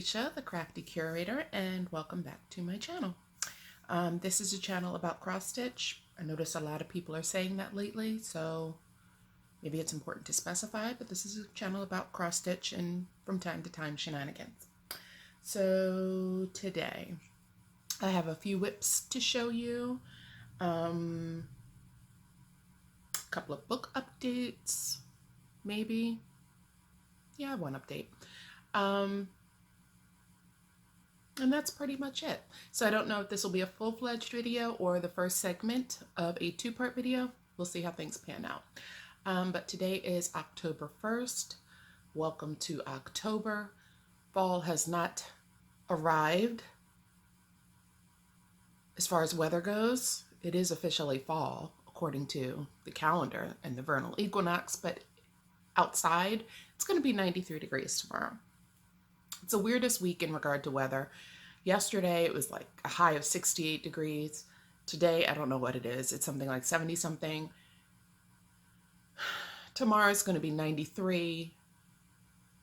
Alicia, the Crafty Curator, and welcome back to my channel. This is a channel about cross stitch. I notice a lot of people are saying that lately, so maybe it's important to specify, but this is a channel about cross stitch and from time to time shenanigans. So today I have a few whips to show you, a couple of book updates, maybe. Yeah, one update. And that's pretty much it. So I don't know if this will be a full-fledged video or the first segment of a two-part video. We'll see how things pan out. But today is October 1st. Welcome to October. Fall has not arrived. As far as weather goes, it is officially fall according to the calendar and the vernal equinox, but outside it's going to be 93 degrees tomorrow. It's the weirdest week in regard to weather. Yesterday it was like a high of 68 degrees. Today I don't know what it is. It's something like 70 something. Tomorrow is going to be 93.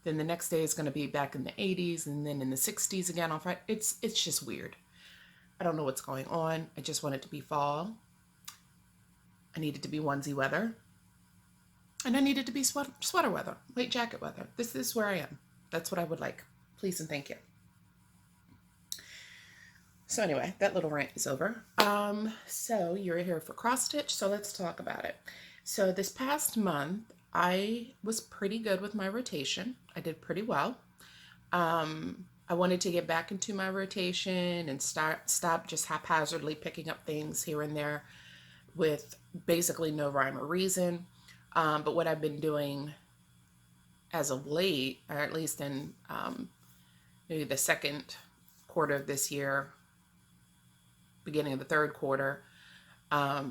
Then the next day is going to be back in the 80s and then in the 60s again on Friday. It's just weird. I don't know what's going on. I just want it to be fall. I need it to be onesie weather. And I need it to be sweater weather, light jacket weather. This is where I am. That's what I would like. Please and thank you. So anyway, that little rant is over. So you're here for cross stitch, so let's talk about it. So this past month, I was pretty good with my rotation. I did pretty well. I wanted to get back into my rotation and stop just haphazardly picking up things here and there with basically no rhyme or reason. But what I've been doing as of late, or at least in maybe the second quarter of this year, beginning of the third quarter, I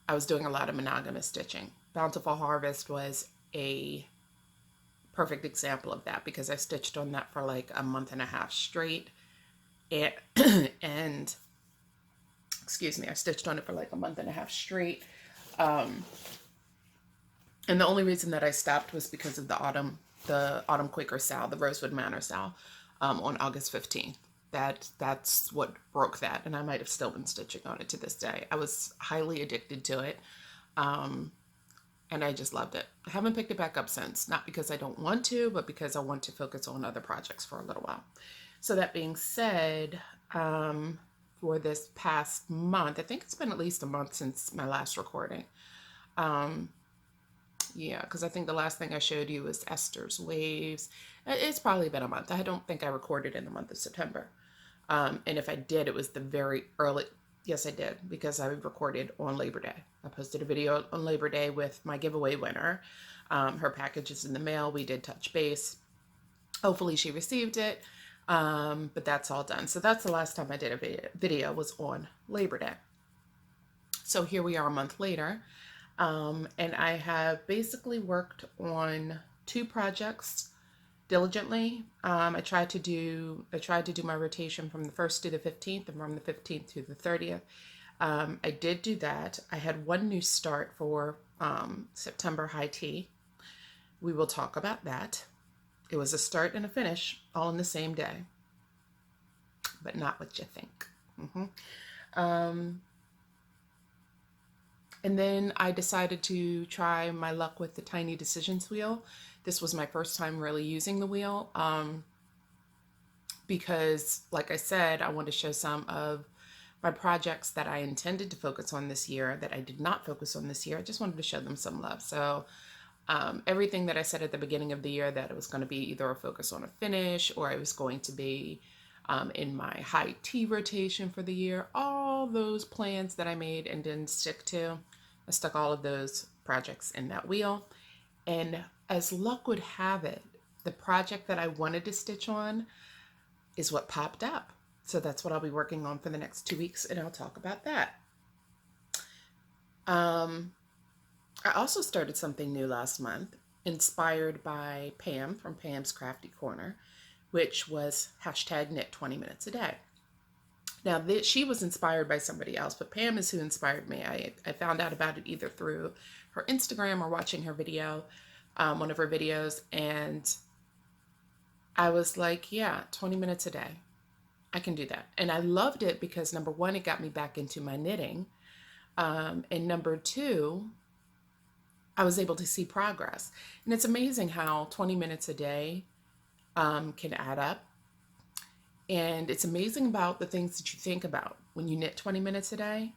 was doing a lot of monogamous stitching. Bountiful Harvest was a perfect example of that because I stitched on that for like a month and a half straight. And excuse me, I stitched on it for like a month and a half straight. And the only reason that I stopped was because of the autumn Quaker sow, the Rosewood Manor sow, on August 15th. That's what broke that, and I might have still been stitching on it to this day. I was highly addicted to it, and I just loved it. I haven't picked it back up since, not because I don't want to, but because I want to focus on other projects for a little while. So that being said, for this past month, I think it's been at least a month since my last recording. Yeah, because I think the last thing I showed you was Esthers Waves. It's probably been a month. I don't think I recorded in the month of September. And if I did, it was the very early. Yes, I did, because I recorded on Labor Day. I posted a video on Labor Day with my giveaway winner. Her package is in the mail. We did touch base. Hopefully she received it. But that's all done. So that's the last time I did a video was on Labor Day. So here we are a month later. And I have basically worked on two projects diligently. I tried to do my rotation from the 1st to the 15th and from the 15th to the 30th. I did do that. I had one new start for September high tea. We will talk about that. It was a start and a finish all in the same day, but not what you think. And then I decided to try my luck with the Tiny Decisions wheel. This was my first time really using the wheel because, like I said, I want to show some of my projects that I intended to focus on this year that I did not focus on this year. I just wanted to show them some love. So everything that I said at the beginning of the year that it was going to be either a focus on a finish or it was going to be in my high tea rotation for the year, all those plans that I made and didn't stick to, I stuck all of those projects in that wheel. And as luck would have it, the project that I wanted to stitch on is what popped up. So that's what I'll be working on for the next 2 weeks, and I'll talk about that. I also started something new last month, inspired by Pam from Pam's Crafty Corner, which was #knit 20 minutes a day. Now, she was inspired by somebody else, but Pam is who inspired me. I found out about it either through her Instagram or watching her video, one of her videos, and I was like, yeah, 20 minutes a day. I can do that. And I loved it because number one, it got me back into my knitting. And number two, I was able to see progress. And it's amazing how 20 minutes a day can add up. And it's amazing about the things that you think about when you knit 20 minutes a day,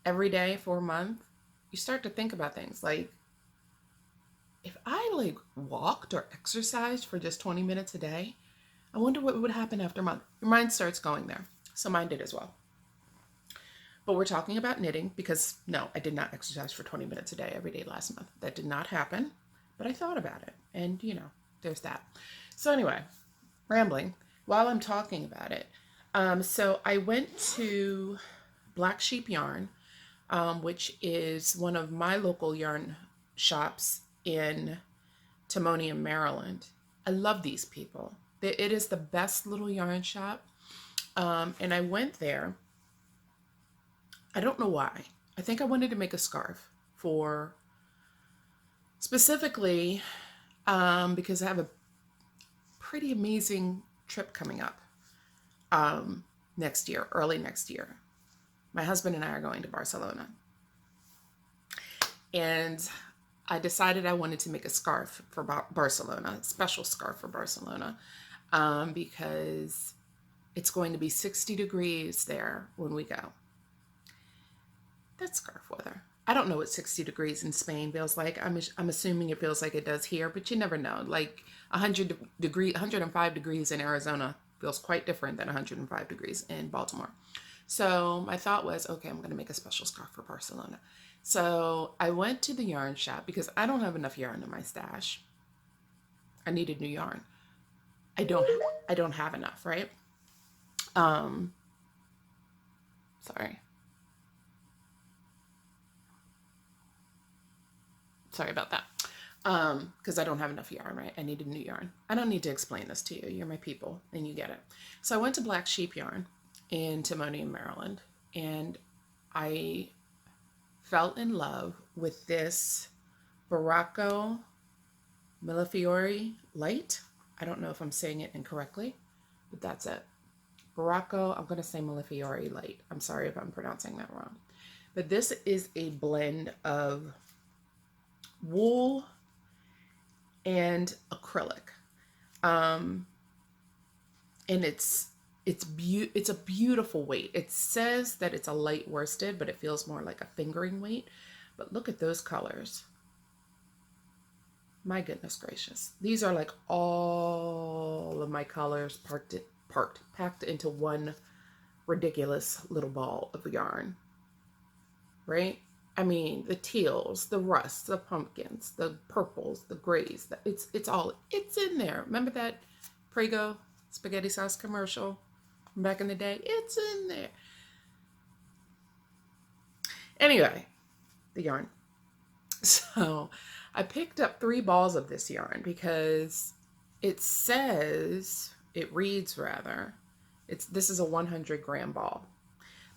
every day for a month. You start to think about things like, if I like walked or exercised for just 20 minutes a day, I wonder what would happen after a month. Your mind starts going there. So mine did as well. But we're talking about knitting because no, I did not exercise for 20 minutes a day every day last month. That did not happen, but I thought about it. And, there's that. So, anyway, rambling while I'm talking about it. So, I went to Black Sheep Yarn, which is one of my local yarn shops in Timonium, Maryland. I love these people. It is the best little yarn shop. And I went there. I don't know why. I think I wanted to make a scarf for specifically because I have a pretty amazing trip coming up next year, early next year. My husband and I are going to Barcelona. And I decided I wanted to make a scarf for Barcelona, a special scarf for Barcelona, because it's going to be 60 degrees there when we go. That's scarf weather. I don't know what 60 degrees in Spain feels like. I'm assuming it feels like it does here, but you never know. Like 105 degrees in Arizona feels quite different than 105 degrees in Baltimore. So my thought was, okay, I'm going to make a special scarf for Barcelona. So I went to the yarn shop because I don't have enough yarn in my stash. I needed new yarn. I don't have enough, right? Sorry about that. Because I don't have enough yarn, right? I needed new yarn. I don't need to explain this to you. You're my people and you get it. So I went to Black Sheep Yarn in Timonium, Maryland, and I fell in love with this Barocco Millefiori light. I don't know if I'm saying it incorrectly, but that's it. Barocco, I'm going to say Millefiori light. I'm sorry if I'm pronouncing that wrong. But this is a blend of wool and acrylic. And it's a beautiful weight. It says that it's a light worsted, but it feels more like a fingering weight. But look at those colors. My goodness gracious. These are like all of my colors packed into one ridiculous little ball of yarn. Right? I mean, the teals, the rusts, the pumpkins, the purples, the grays, it's in there. Remember that Prego spaghetti sauce commercial from back in the day? It's in there. Anyway, the yarn. So I picked up 3 balls of this yarn because this is a 100-gram ball.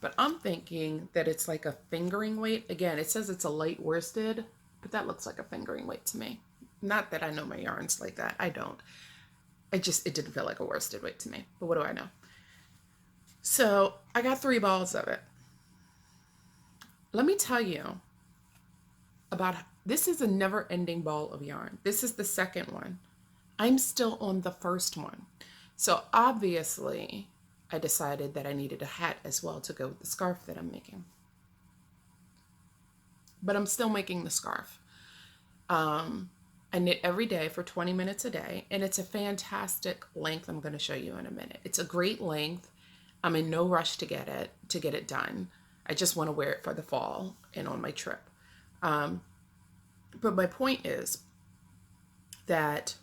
But I'm thinking that it's like a fingering weight. Again, it says it's a light worsted, but that looks like a fingering weight to me. Not that I know my yarns like that. I don't. It didn't feel like a worsted weight to me. But what do I know? So I got 3 balls of it. Let me tell you this is a never-ending ball of yarn. This is the second one. I'm still on the first one. So obviously, I decided that I needed a hat as well to go with the scarf that I'm making. But I'm still making the scarf. I knit every day for 20 minutes a day, and it's a fantastic length I'm going to show you in a minute. It's a great length. I'm in no rush to get it done. I just want to wear it for the fall and on my trip. But my point is that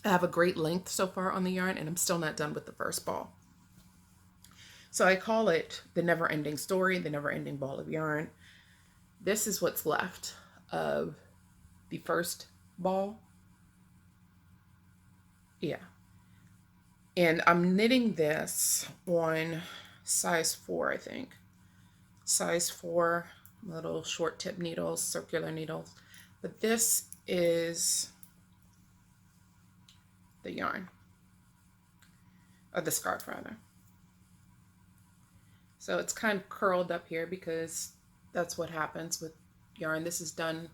I have a great length so far on the yarn, and I'm still not done with the first ball. So I call it the never-ending story, the never-ending ball of yarn. This is what's left of the first ball. Yeah. And I'm knitting this on size 4, I think. Size 4, little short tip needles, circular needles. But this is the yarn, or the scarf rather. So it's kind of curled up here because that's what happens with yarn. This is done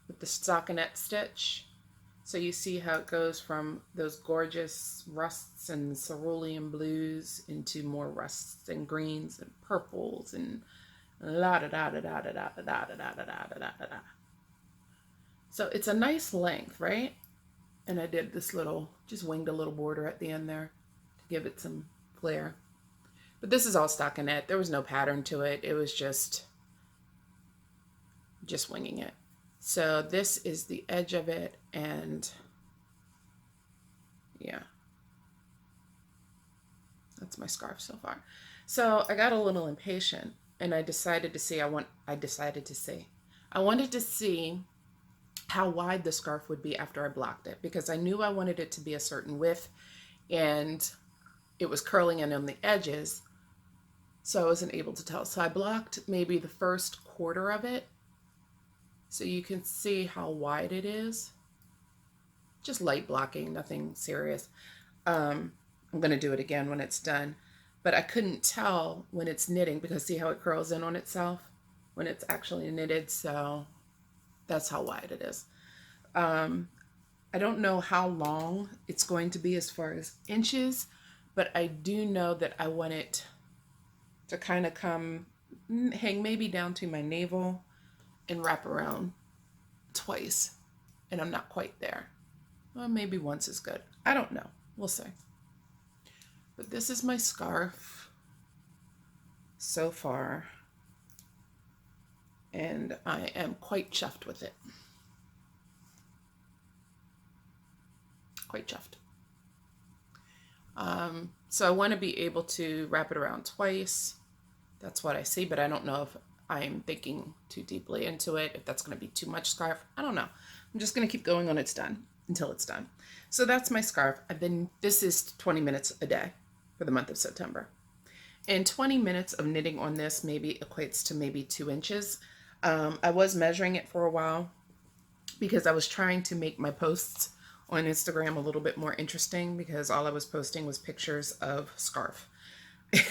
with the stockinette stitch. So you see how it goes from those gorgeous rusts and cerulean blues into more rusts and greens and purples and la da da da da da da da da da da da da da. So it's a nice length, right? And I did this little, just winged a little border at the end there to give it some flair. But this is all stockinette. There was no pattern to it. It was just winging it. So this is the edge of it, and yeah, that's my scarf so far. So I got a little impatient, and I decided to see, I wanted to see how wide the scarf would be after I blocked it, because I knew I wanted it to be a certain width, and it was curling in on the edges, so I wasn't able to tell. So I blocked maybe the first quarter of it, so you can see how wide it is. Just light blocking, nothing serious. I'm going to do it again when it's done. But I couldn't tell when it's knitting, because see how it curls in on itself when it's actually knitted. So that's how wide it is. I don't know how long it's going to be as far as inches, but I do know that I want it to kind of hang maybe down to my navel and wrap around twice, and I'm not quite there. Well, maybe once is good. I don't know. We'll see. But this is my scarf so far, and I am quite chuffed with it. Quite chuffed. So I want to be able to wrap it around twice. That's what I see, but I don't know if I'm thinking too deeply into it, if that's going to be too much scarf. I don't know. I'm just going to keep going until it's done. So that's my scarf. This is 20 minutes a day for the month of September. And 20 minutes of knitting on this maybe equates to maybe 2 inches. I was measuring it for a while because I was trying to make my posts on Instagram a little bit more interesting, because all I was posting was pictures of scarf.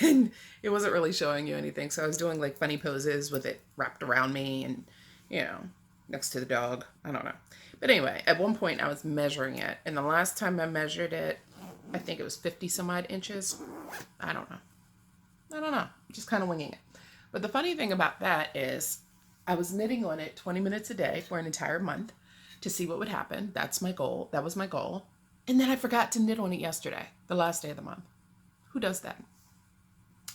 And it wasn't really showing you anything. So I was doing like funny poses with it wrapped around me and, you know, next to the dog. I don't know. But anyway, at one point I was measuring it. And the last time I measured it, I think it was 50 some odd inches. I don't know. Just kind of winging it. But the funny thing about that is I was knitting on it 20 minutes a day for an entire month to see what would happen. That's my goal. That was my goal. And then I forgot to knit on it yesterday, the last day of the month. Who does that?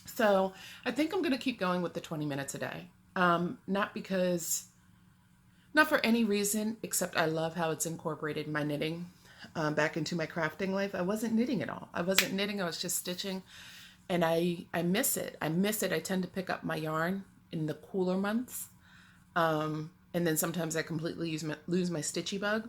So I think I'm going to keep going with the 20 minutes a day. Not for any reason, except I love how it's incorporated my knitting back into my crafting life. I wasn't knitting at all. I was just stitching, and I miss it. I tend to pick up my yarn in the cooler months. And then sometimes I completely lose my stitchy bug.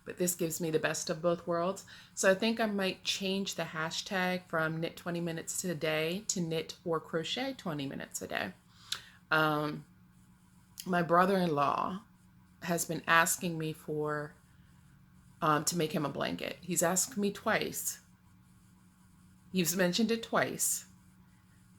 But this gives me the best of both worlds. So I think I might change the hashtag from knit 20 minutes a day to knit or crochet 20 minutes a day. My brother-in-law has been asking me to make him a blanket. He's asked me twice. He's mentioned it twice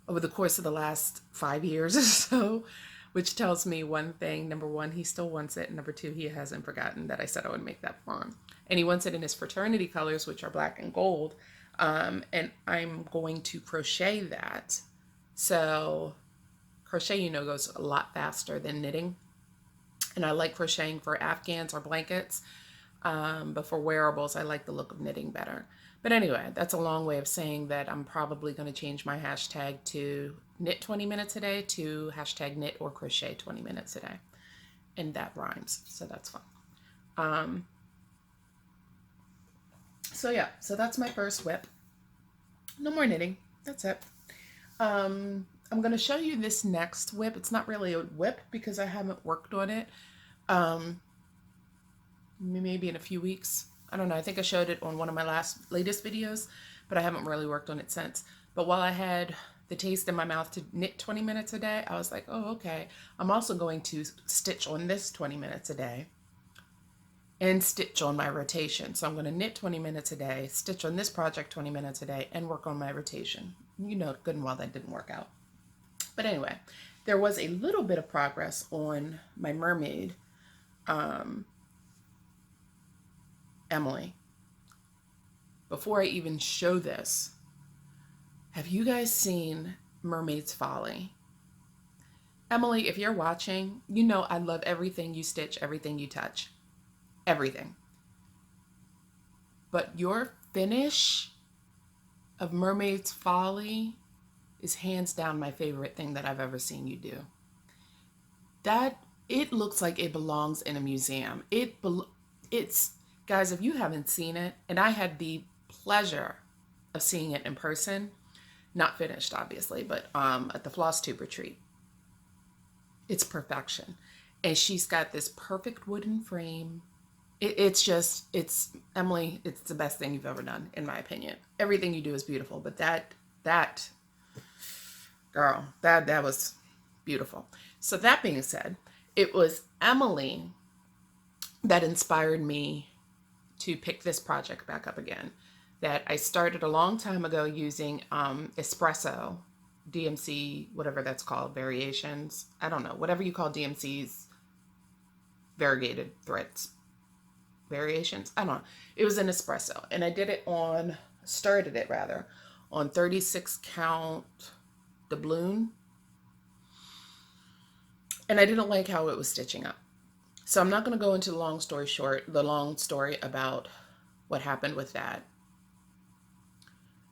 over the course of the last 5 years or so, which tells me one thing. Number one, he still wants it. And number two, he hasn't forgotten that I said I would make that for him. And he wants it in his fraternity colors, which are black and gold. And I'm going to crochet that. So crochet, goes a lot faster than knitting. And I like crocheting for afghans or blankets. But for wearables, I like the look of knitting better. But anyway, that's a long way of saying that I'm probably going to change my hashtag to knit 20 minutes a day to hashtag knit or crochet 20 minutes a day. And that rhymes, so that's fun. So that's my first whip. No more knitting, that's it. I'm going to show you this next whip. It's not really a whip because I haven't worked on it. Maybe in a few weeks. I don't know. I think I showed it on one of my latest videos, but I haven't really worked on it since. But while I had the taste in my mouth to knit 20 minutes a day, I was like, oh, okay. I'm also going to stitch on this 20 minutes a day. and stitch on my rotation. So I'm going to knit 20 minutes a day, stitch on this project 20 minutes a day, and work on my rotation. You know good and well that didn't work out. But anyway, there was a little bit of progress on my Mermaid Emily. Before I even show this, have you guys seen Mermaid's Folly? Emily, if you're watching, you know I love everything you stitch, everything you touch. Everything. But your finish of Mermaid's Folly is hands down my favorite thing that I've ever seen you do. That, it looks like it belongs in a museum. It's, guys, if you haven't seen it, and I had the pleasure of seeing it in person, not finished obviously, but at the FLOSSTUBE retreat. It's perfection. And she's got this perfect wooden frame. It's Emily, it's the best thing you've ever done, in my opinion. Everything you do is beautiful, but that girl, that was beautiful. So that being said, it was Emily that inspired me to pick this project back up again, that I started a long time ago using espresso, DMC, whatever that's called, variations. I don't know, whatever you call DMC's variegated threads. Variations, I don't know. It was an espresso, and I started it on 36 count doubloon, and I didn't like how it was stitching up. So I'm not going to go into the long story about what happened with that.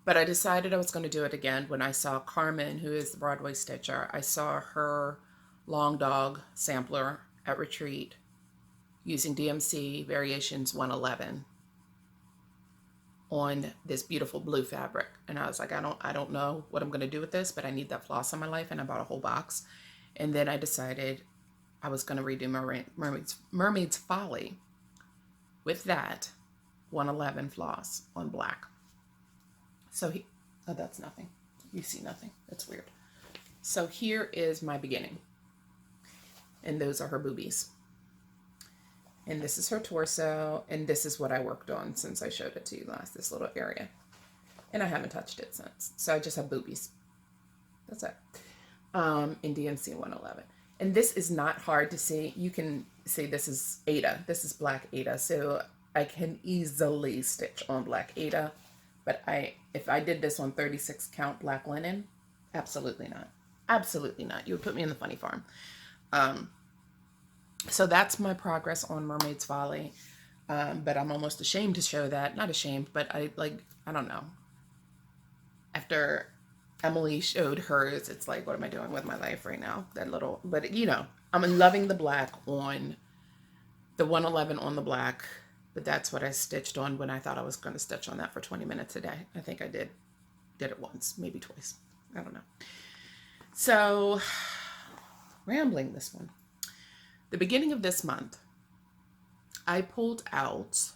But I decided I was going to do it again when I saw Carmen, who is the Broadway stitcher. I saw her long dog sampler at retreat using DMC Variations 111 on this beautiful blue fabric. And I was like, I don't know what I'm going to do with this, but I need that floss in my life. And I bought a whole box. And then I decided I was going to redo Mermaid's Folly with that 111 floss on black. So oh, that's nothing. You see nothing. That's weird. So here is my beginning. And those are her boobies. And this is her torso. And this is what I worked on since I showed it to you last, this little area. And I haven't touched it since. So I just have boobies. That's it. In DMC 111. And this is not hard to see. You can see this is Ada. This is black Ada. So I can easily stitch on black Ada. But if I did this on 36 count black linen, absolutely not. Absolutely not. You would put me in the funny farm. So that's my progress on Mermaid's Folly. But I'm almost ashamed to show that. Not ashamed, but I don't know. After Emily showed hers, it's like, what am I doing with my life right now? But you know, I'm loving the black on the 111 on the black. But that's what I stitched on when I thought I was going to stitch on that for 20 minutes a day. I think I did it once, maybe twice. I don't know. So, rambling this one. The beginning of this month, I pulled out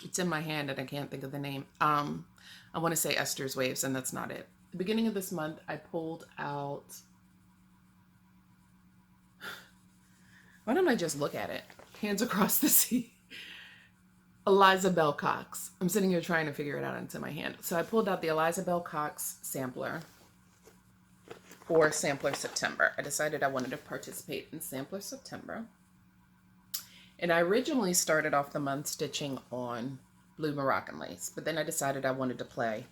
it's in my hand and I can't think of the name. I want to say Esthers Waves, and that's not it. The beginning of this month, I pulled out, why don't I just look at it? Hands across the sea. Eliza Bell Cox. I'm sitting here trying to figure it out. It's in my hand. So I pulled out the Eliza Bell Cox sampler for Sampler September. I decided I wanted to participate in Sampler September. And I originally started off the month stitching on blue Moroccan lace, but then I decided I wanted to play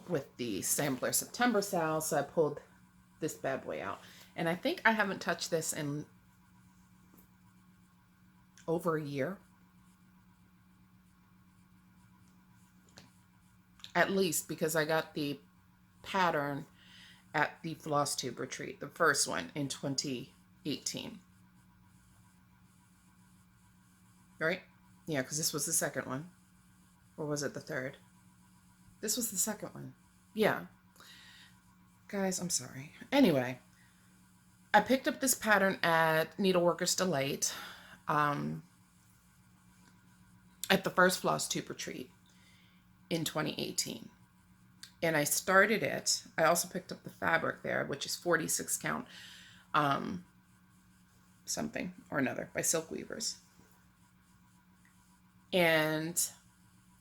with the Sampler September style, so I pulled this bad boy out. And I think I haven't touched this in over a year. At least, because I got the pattern at the FLOSSTUBE retreat, the first one in 2018. Right? Yeah, because this was the second one. Or was it the third? This was the second one. Yeah. Guys, I'm sorry. Anyway, I picked up this pattern at Needleworker's Delight at the first FLOSSTUBE retreat in 2018. And I started it. I also picked up the fabric there, which is 46 count something or another by Silk Weavers. And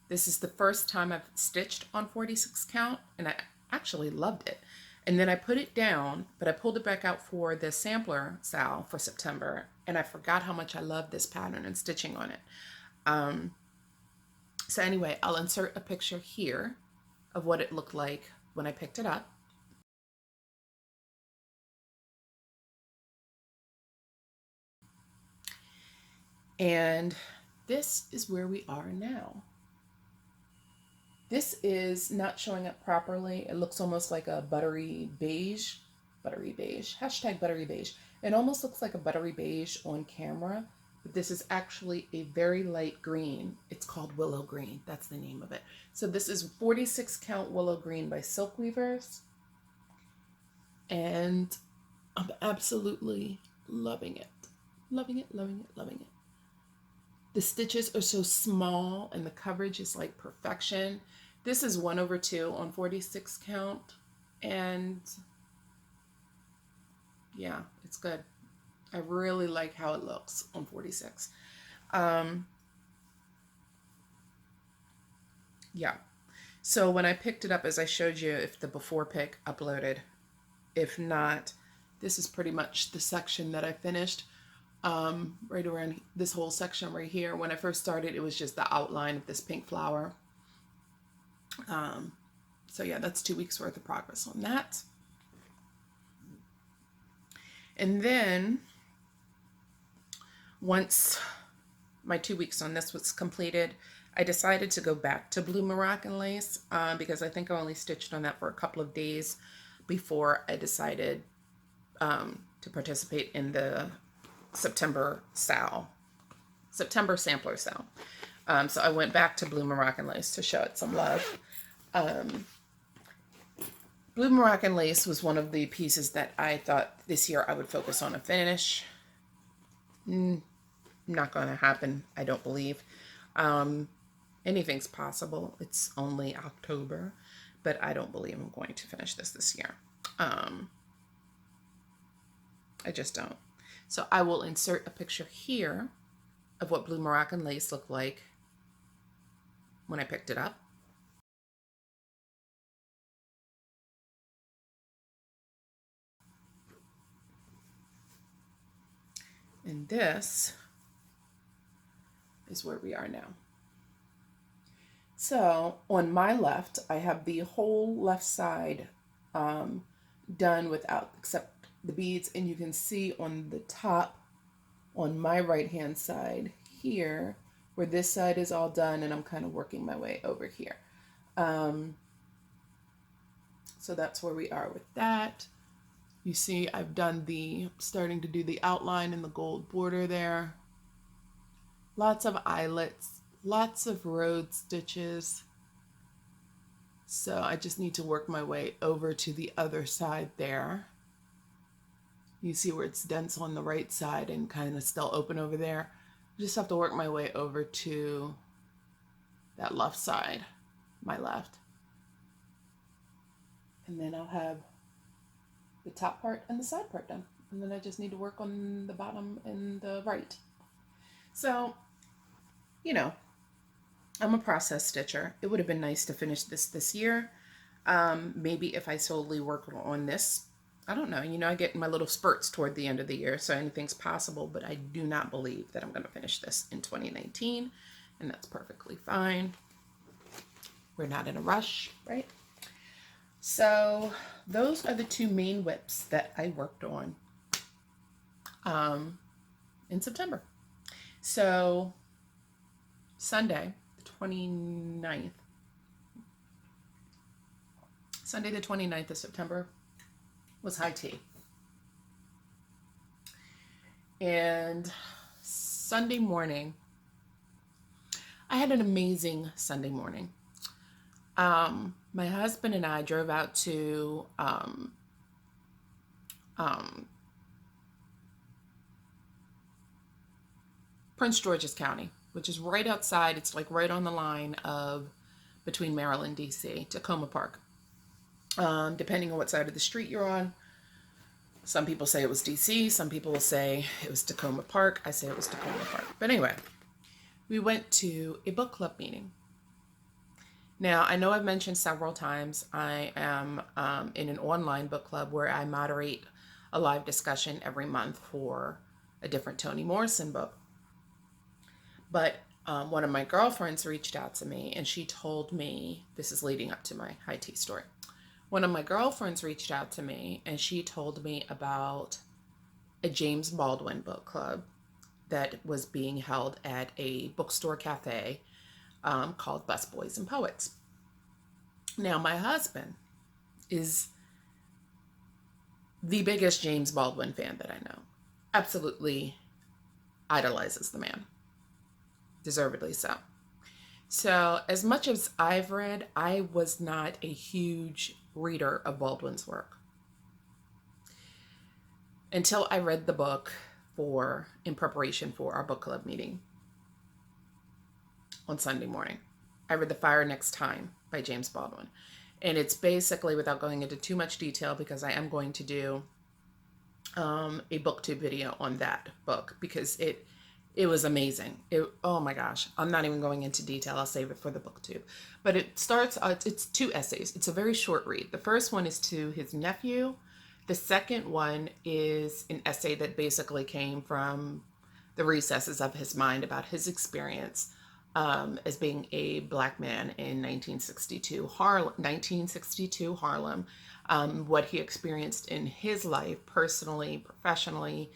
this is the first time I've stitched on 46 count, and I actually loved it. And then I put it down, but I pulled it back out for the sampler sal for September, and I forgot how much I love this pattern and stitching on it. So anyway, I'll insert a picture here of what it looked like when I picked it up. And this is where we are now. This is not showing up properly. It looks almost like a buttery beige, hashtag buttery beige. It almost looks like a buttery beige on camera, but this is actually a very light green. It's called Willow Green. That's the name of it. So this is 46 count Willow Green by Silk Weavers. And I'm absolutely loving it. Loving it, loving it, loving it. The stitches are so small and the coverage is like perfection. This is 1/2 on 46 count. And yeah, it's good. I really like how it looks on 46. Yeah. So when I picked it up, as I showed you, if the before pic uploaded, if not, this is pretty much the section that I finished. Right around this whole section right here. When I first started, it was just the outline of this pink flower. So yeah, that's 2 weeks worth of progress on that. And then once my 2 weeks on this was completed, I decided to go back to Blue Moroccan lace because I think I only stitched on that for a couple of days before I decided to participate in the September sampler sal. So I went back to Blue Moroccan lace to show it some love. Blue Moroccan lace was one of the pieces that I thought this year I would focus on a finish. Not going to happen, I don't believe. Anything's possible. It's only October, but I don't believe I'm going to finish this year. I just don't. So I will insert a picture here of what Blue Moroccan lace looked like when I picked it up. And this is where we are now. So on my left, I have the whole left side done without, except the beads, and you can see on the top on my right hand side here where this side is all done, and I'm kind of working my way over here. So that's where we are with that. You see I've done starting to do the outline in the gold border there. Lots of eyelets, lots of road stitches. So I just need to work my way over to the other side there. You see where it's dense on the right side and kind of still open over there. I just have to work my way over to that left side, my left. And then I'll have the top part and the side part done. And then I just need to work on the bottom and the right. So, you know, I'm a process stitcher. It would have been nice to finish this year. Maybe if I solely work on this, I don't know. You know, I get my little spurts toward the end of the year, so anything's possible, but I do not believe that I'm going to finish this in 2019, and that's perfectly fine. We're not in a rush, right? So those are the two main whips that I worked on in September. So Sunday the 29th of September was high tea. And Sunday morning, I had an amazing Sunday morning. My husband and I drove out to Prince George's County, which is right outside. It's like right on the line of between Maryland, D.C., Tacoma Park, depending on what side of the street you're on. Some people say it was DC. Some people will say it was Tacoma Park. I say it was Tacoma Park. But anyway, we went to a book club meeting. Now, I know I've mentioned several times I am in an online book club where I moderate a live discussion every month for a different Toni Morrison book. But one of my girlfriends reached out to me and she told me, this is leading up to my high tea story. One of my girlfriends reached out to me and she told me about a James Baldwin book club that was being held at a bookstore cafe called Busboys and Poets. Now, my husband is the biggest James Baldwin fan that I know. Absolutely idolizes the man. Deservedly so. So, as much as I've read, I was not a huge reader of Baldwin's work until I read the book in preparation for our book club meeting on Sunday morning. I read The Fire Next Time by James Baldwin. And it's basically, without going into too much detail, because I am going to do a BookTube video on that book, because it was amazing. Oh my gosh, I'm not even going into detail. I'll save it for the BookTube. But it starts, it's 2 essays. It's a very short read. The first one is to his nephew. The second one is an essay that basically came from the recesses of his mind about his experience as being a Black man in 1962 Harlem, what he experienced in his life, personally, professionally.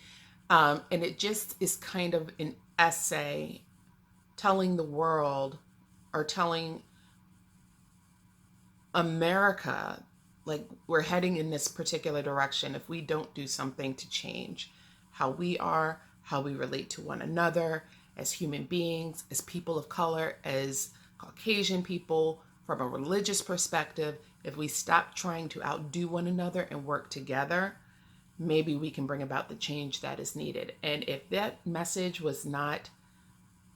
And it just is kind of an essay telling the world, or telling America, like, we're heading in this particular direction if we don't do something to change how we are, how we relate to one another as human beings, as people of color, as Caucasian people, from a religious perspective. If we stop trying to outdo one another and work together, maybe we can bring about the change that is needed. And if that message was not,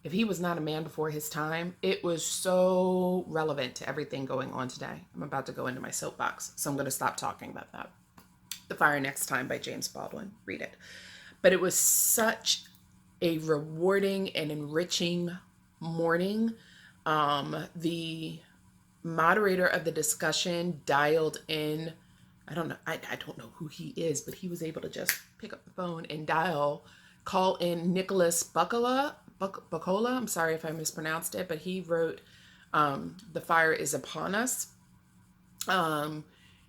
if he was not a man before his time, it was so relevant to everything going on today. I'm about to go into my soapbox, so I'm going to stop talking about that. The Fire Next Time by James Baldwin. Read it. But it was such a rewarding and enriching morning. The moderator of the discussion dialed in, I don't know who he is, but he was able to just pick up the phone and call in Nicholas Buccola. I'm sorry if I mispronounced it, but he wrote The Fire is Upon Us.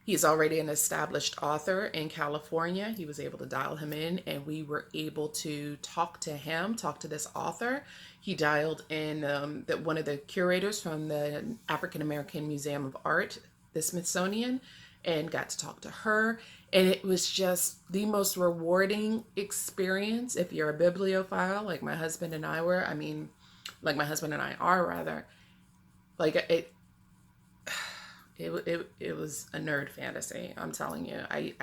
He's already an established author in California. He was able to dial him in, and we were able to talk to this author. He dialed in one of the curators from the African American Museum of Art, the Smithsonian, and got to talk to her. And it was just the most rewarding experience. If you're a bibliophile, like my husband and I were, like my husband and I are rather, like it was a nerd fantasy. I'm telling you, I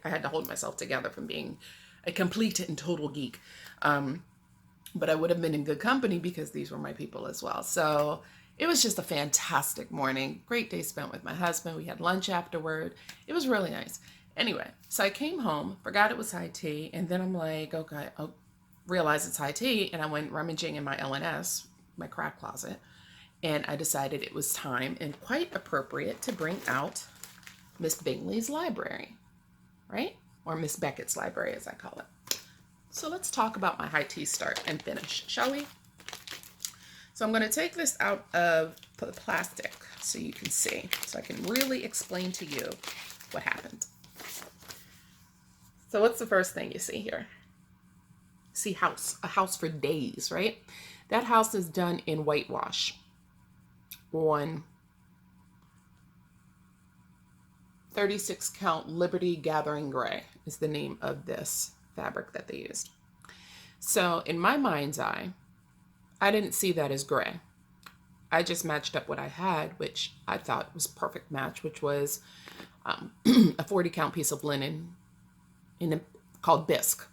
had to hold myself together from being a complete and total geek. But I would have been in good company because these were my people as well. So it was just a fantastic morning. Great day spent with my husband. We had lunch afterward. It was really nice. Anyway, so I came home, forgot it was high tea, and then I'm like, okay, I'll realize it's high tea, and I went rummaging in my LNS, my craft closet, and I decided it was time and quite appropriate to bring out Miss Bingley's library, right? Or Miss Beckett's library, as I call it. So let's talk about my high tea start and finish, shall we? So I'm going to take this out of the plastic so you can see, so I can really explain to you what happened. So what's the first thing you see here? See a house for days, right? That house is done in whitewash on 36 count Liberty Gathering Gray is the name of this fabric that they used. So in my mind's eye, I didn't see that as gray. I just matched up what I had, which I thought was perfect match, which was a 40 count piece of linen called bisque.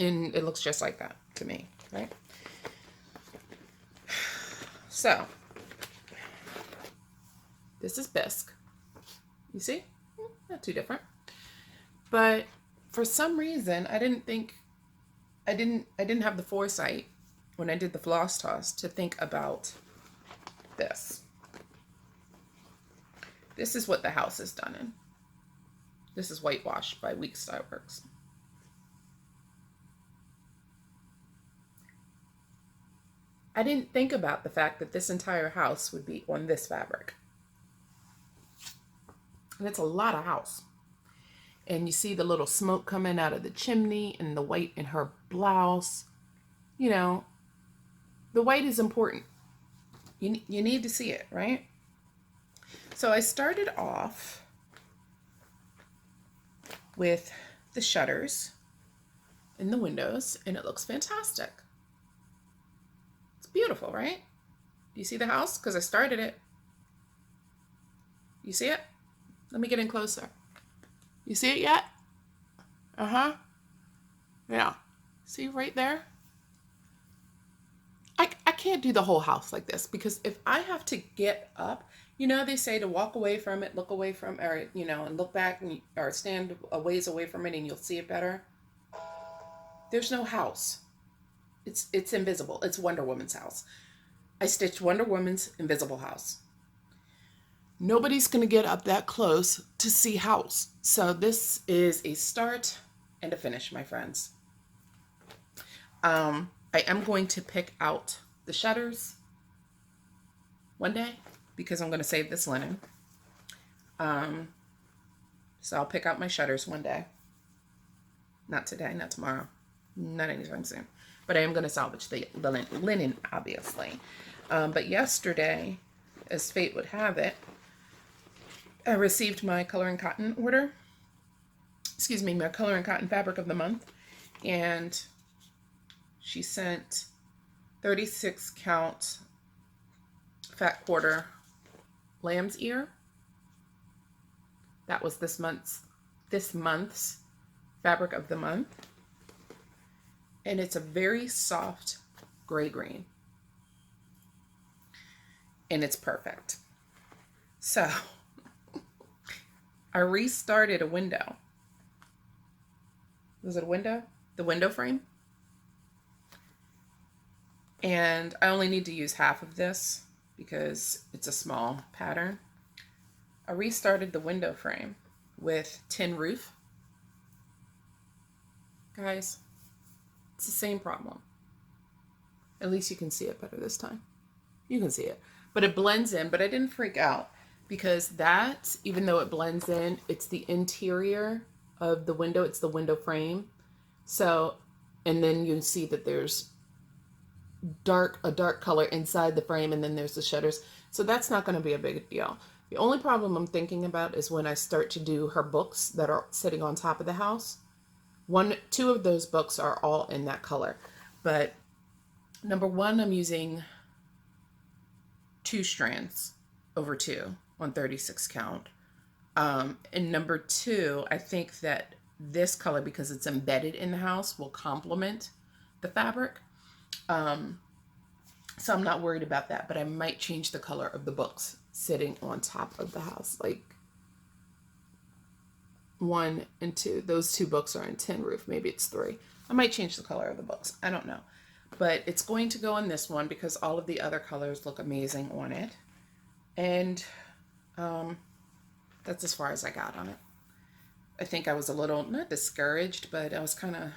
And it looks just like that to me, right? So this is bisque. You see? Not too different. But for some reason, I didn't have the foresight when I did the floss toss to think about this. This is what the house is done in. This is whitewashed by Weeks Dye Works. I didn't think about the fact that this entire house would be on this fabric. And it's a lot of house. And you see the little smoke coming out of the chimney and the white in her blouse. You know, the white is important. You need to see it, right? So I started off with the shutters in the windows, and it looks fantastic. It's beautiful, right? Do you see the house? Because I started it. You see it? Let me get in closer. You see it yet? Uh-huh. Yeah. See right there? I can't do the whole house like this, because if I have to get up, you know, they say to walk away from it, look away from, or, you know, and look back and, or stand a ways away from it and you'll see it better. There's no house. It's invisible. It's Wonder Woman's house. I stitched Wonder Woman's invisible house. Nobody's going to get up that close to see house. So this is a start and a finish, my friends. I am going to pick out the shutters one day because I'm going to save this linen. So I'll pick out my shutters one day. Not today, not tomorrow, not anytime soon. But I am going to salvage the linen, obviously. But yesterday, as fate would have it, I received my color and cotton order. Excuse me, my color and cotton fabric of the month. And she sent 36 count fat quarter lamb's ear. That was this month's fabric of the month. And it's a very soft gray green. And it's perfect. So I restarted a window. Was it a window? The window frame. And I only need to use half of this because it's a small pattern. I restarted the window frame with tin roof. Guys, it's the same problem. At least you can see it better this time. You can see it. But it blends in, but I didn't freak out because that, even though it blends in, it's the interior of the window. It's the window frame. So, and then you see that there's a dark color inside the frame, and then there's the shutters. So that's not going to be a big deal. The only problem I'm thinking about is when I start to do her books that are sitting on top of the house. Two of those books are all in that color. But number one, I'm using 2 strands over 2 on 36 count. And number 2, I think that this color, because it's embedded in the house, will complement the fabric. So I'm not worried about that, but I might change the color of the books sitting on top of the house, like 1 and 2. Those 2 books are in tin roof. Maybe it's 3. I might change the color of the books. I don't know. But it's going to go on this one because all of the other colors look amazing on it. And that's as far as I got on it. I think I was a little, not discouraged, but I was kind of,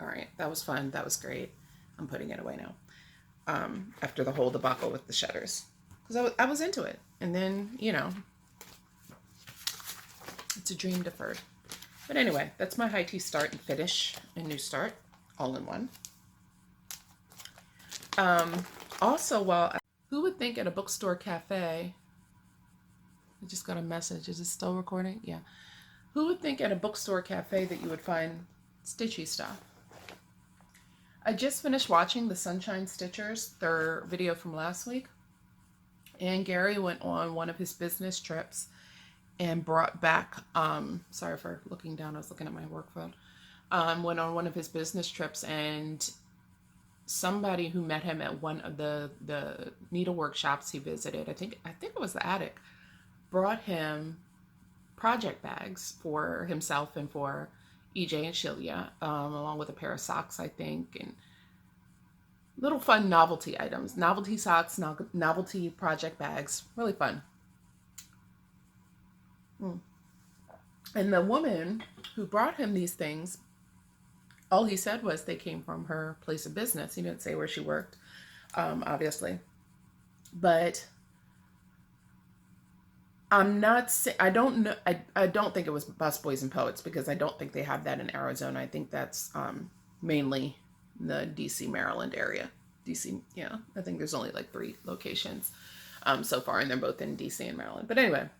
all right, that was fun. That was great. I'm putting it away now. After the whole debacle with the shutters. Because I was into it. And then, you know, it's a dream deferred. But anyway, that's my high tea start and finish and new start all in one. Also, who would think at a bookstore cafe, I just got a message. Is it still recording? Yeah. Who would think at a bookstore cafe that you would find stitchy stuff? I just finished watching the Sunshine Stitchers, their video from last week. And Gary went on one of his business trips and brought back, sorry for looking down, I was looking at my work phone. Went on one of his business trips, and somebody who met him at one of the needle workshops he visited, I think it was the attic, brought him project bags for himself and for EJ and Shelia, along with a pair of socks, I think, and little fun novelty items. Novelty socks, novelty project bags. Really fun. And the woman who brought him these things, all he said was they came from her place of business. He didn't say where she worked, obviously. But I'm not saying, I don't know, I don't think it was Busboys and Poets, because I don't think they have that in Arizona. I think that's mainly the DC, Maryland area. DC, yeah, I think there's only like 3 locations so far, and they're both in DC and Maryland. But anyway,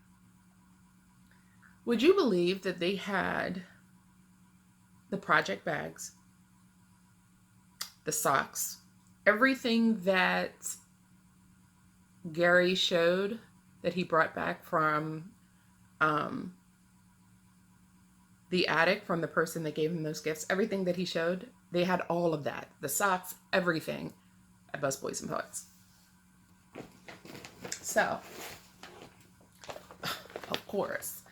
would you believe that they had the project bags, the socks, everything that Gary showed that he brought back from the attic from the person that gave him those gifts, everything that he showed, they had all of that. The socks, everything at Busboys and Poets. So, of course,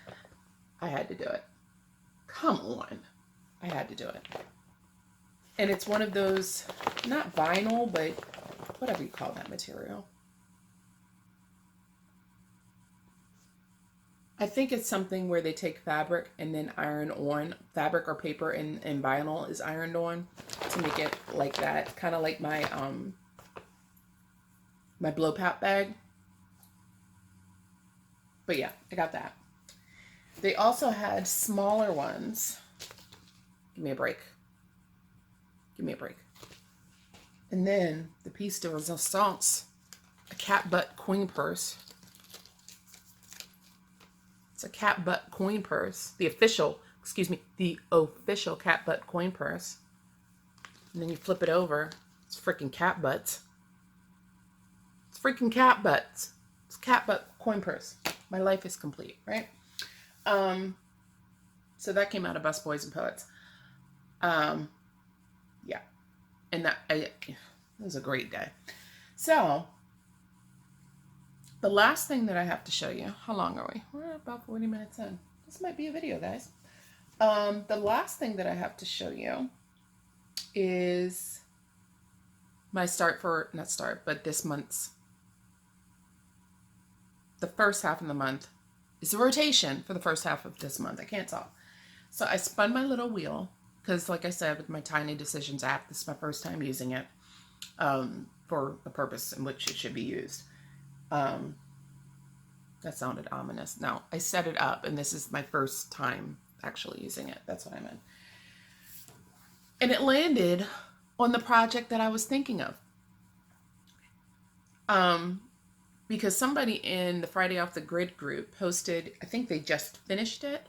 I had to do it. Come on. I had to do it. And it's one of those, not vinyl, but whatever you call that material. I think it's something where they take fabric and then iron on. Fabric or paper and vinyl is ironed on to make it like that. Kind of like my my blow pop bag. But yeah, I got that. They also had smaller ones. Give me a break. Give me a break. And then the piece de resistance, a cat butt coin purse. It's a cat butt coin purse. The official cat butt coin purse. And then you flip it over. It's freaking cat butts. It's freaking cat butts. It's cat butt coin purse. My life is complete, right? So that came out of Busboys and Poets. Yeah. And it was a great day. So the last thing that I have to show you, how long are we? We're about 40 minutes in. This might be a video, guys. The last thing that I have to show you is my this month's, the first half of the month is the rotation for the first half of this month. I can't talk. So I spun my little wheel because, like I said, with my Tiny Decisions app, this is my first time using it for the purpose in which it should be used. That sounded ominous. No, I set it up, and this is my first time actually using it. That's what I meant. And it landed on the project that I was thinking of. Because somebody in the Friday Off the Grid group posted, I think they just finished it,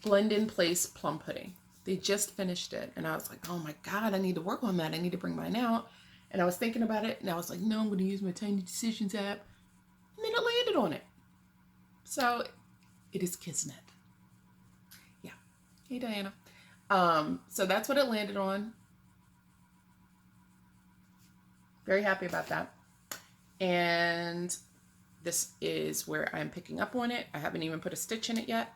Blend in Place plum pudding. They just finished it. And I was like, oh my God, I need to work on that. I need to bring mine out. And I was thinking about it, and I was like, no, I'm going to use my Tiny Decisions app. And then it landed on it. So it is Kismet. Yeah. Hey, Diana. So that's what it landed on. Very happy about that. And this is where I'm picking up on it. I haven't even put a stitch in it yet.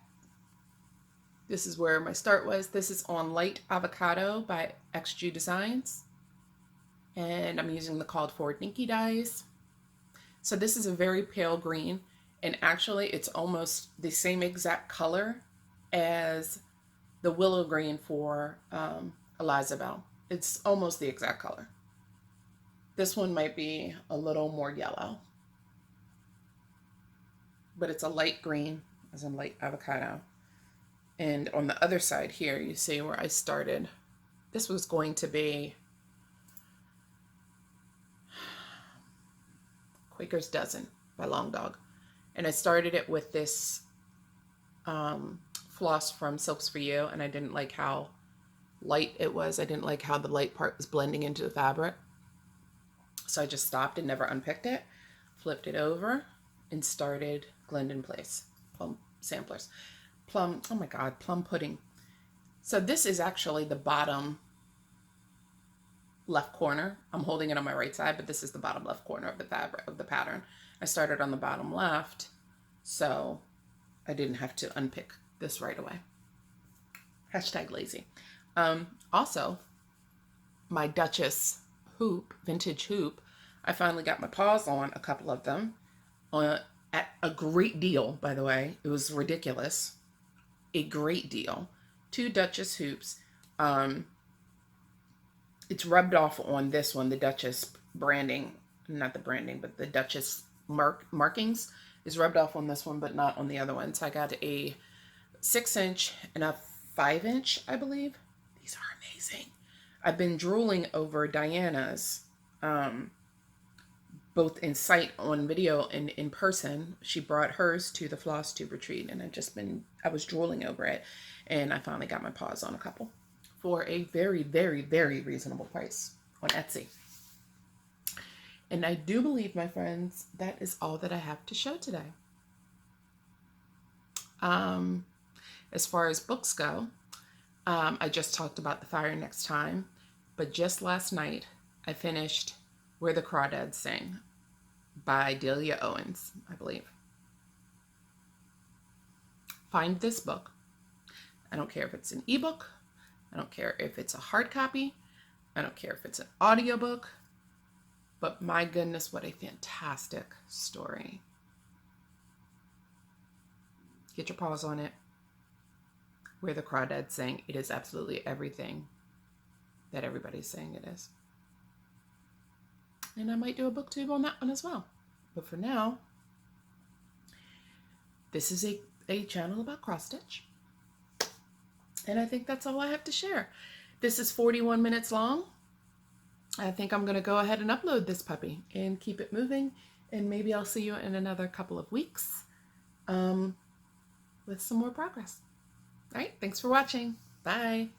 This is where my start was. This is on Light Avocado by XG Designs. And I'm using the called for Dinky dyes. So this is a very pale green, and actually it's almost the same exact color as the willow green for Elizabeth. It's almost the exact color. This one might be a little more yellow, but it's a light green, as in light avocado. And on the other side here, you see where I started. This was going to be Quaker's Dozen by Long Dog. And I started it with this floss from Silks for You, and I didn't like how light it was. I didn't like how the light part was blending into the fabric. So I just stopped and never unpicked it, flipped it over, and started Blend in Place. Plum samplers. Plum, oh my God, plum pudding. So this is actually the bottom left corner. I'm holding it on my right side, but this is the bottom left corner of the fabric, of the pattern. I started on the bottom left. So I didn't have to unpick this right away. Hashtag lazy. Also, my Duchess hoop, vintage hoop, I finally got my paws on a couple of them at a great deal, by the way. It was ridiculous. A great deal. 2 Duchess hoops. It's rubbed off on this one, the Duchess branding, not the branding, but the Duchess markings is rubbed off on this one, but not on the other one. So I got a 6-inch and a 5-inch, I believe. These are amazing. I've been drooling over Diana's, both in sight on video and in person. She brought hers to the FLOSSTUBE retreat, and I was drooling over it, and I finally got my paws on a couple for a very, very, very reasonable price on Etsy. And I do believe, my friends, that is all that I have to show today. As far as books go, I just talked about The Fire Next Time, but just last night I finished Where the Crawdads Sing by Delia Owens, I believe. Find this book. I don't care if it's an ebook. I don't care if it's a hard copy. I don't care if it's an audiobook. But my goodness, what a fantastic story. Get your paws on it. Where the Crawdads Sing. It is absolutely everything that everybody's saying it is. And I might do a booktube on that one as well. But for now, this is a channel about cross stitch. And I think that's all I have to share. This is 41 minutes long. I think I'm going to go ahead and upload this puppy and keep it moving. And maybe I'll see you in another couple of weeks with some more progress. All right. Thanks for watching. Bye.